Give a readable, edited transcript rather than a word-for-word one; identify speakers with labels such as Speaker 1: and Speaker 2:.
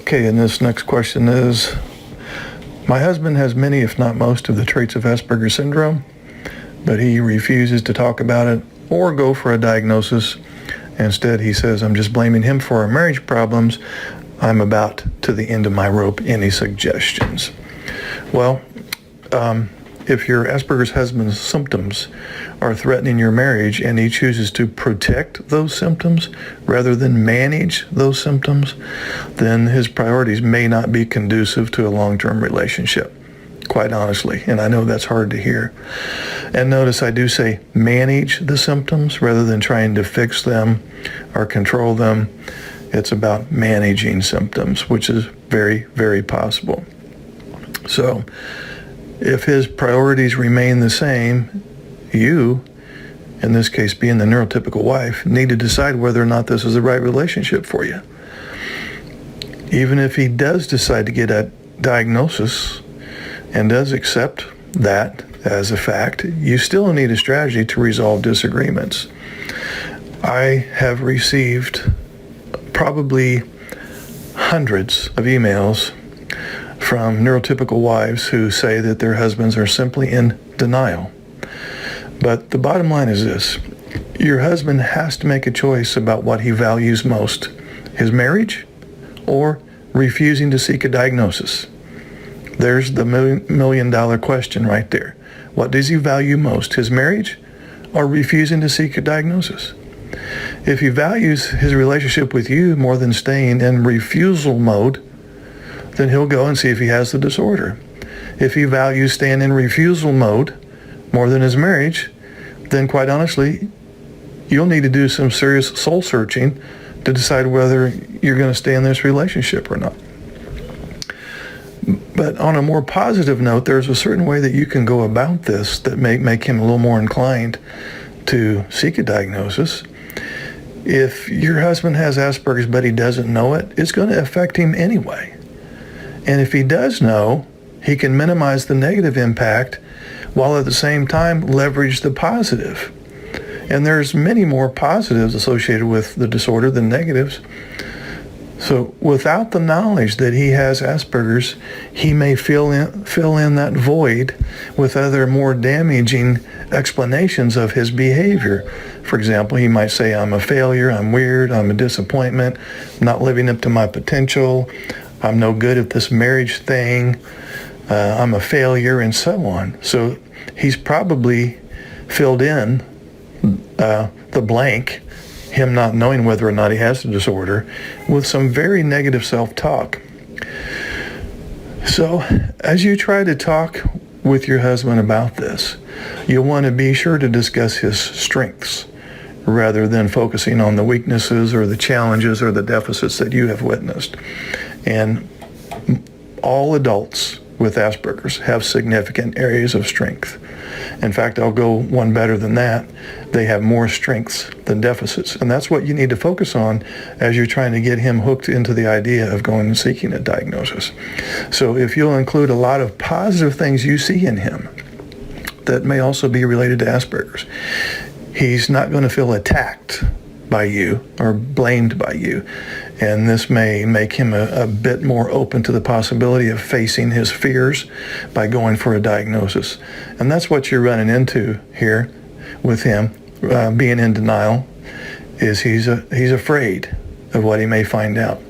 Speaker 1: Okay, and this next question is, my husband has many, if not most, of the traits of Asperger's syndrome, but he refuses to talk about it or go for a diagnosis. Instead, he says, I'm just blaming him for our marriage problems. I'm about to the end of my rope. Any suggestions? Well, if your Asperger's husband's symptoms are threatening your marriage and he chooses to protect those symptoms rather than manage those symptoms, then his priorities may not be conducive to a long-term relationship, quite honestly. And I know that's hard to hear. And notice I do say manage the symptoms rather than trying to fix them or control them. It's about managing symptoms, which is very, very possible. So if his priorities remain the same, you, in this case being the neurotypical wife, need to decide whether or not this is the right relationship for you. Even if he does decide to get a diagnosis and does accept that as a fact, you still need a strategy to resolve disagreements. I have received probably hundreds of emails from neurotypical wives who say that their husbands are simply in denial. But the bottom line is this: your husband has to make a choice about what he values most, his marriage or refusing to seek a diagnosis. There's the million-dollar question right there. What does he value most, his marriage or refusing to seek a diagnosis? If he values his relationship with you more than staying in refusal mode, then he'll go and see if he has the disorder. If he values staying in refusal mode more than his marriage, then quite honestly, you'll need to do some serious soul searching to decide whether you're going to stay in this relationship or not. But on a more positive note, there's a certain way that you can go about this that may make him a little more inclined to seek a diagnosis. If your husband has Asperger's but he doesn't know it, it's going to affect him anyway. And if he does know, he can minimize the negative impact while at the same time leverage the positive. And there's many more positives associated with the disorder than negatives. So without the knowledge that he has Asperger's, he may fill in that void with other more damaging explanations of his behavior. For example, he might say, I'm a failure, I'm weird, I'm a disappointment, I'm not living up to my potential, I'm no good at this marriage thing, I'm a failure, and so on. So he's probably filled in the blank, him not knowing whether or not he has the disorder, with some very negative self-talk. So as you try to talk with your husband about this, you'll want to be sure to discuss his strengths rather than focusing on the weaknesses or the challenges or the deficits that you have witnessed. And all adults with Asperger's have significant areas of strength. In fact, I'll go one better than that. They have more strengths than deficits. And that's what you need to focus on as you're trying to get him hooked into the idea of going and seeking a diagnosis. So if you'll include a lot of positive things you see in him that may also be related to Asperger's, he's not going to feel attacked by you or blamed by you. And this may make him a bit more open to the possibility of facing his fears by going for a diagnosis. And that's what you're running into here with him being in denial, is he's afraid of what he may find out.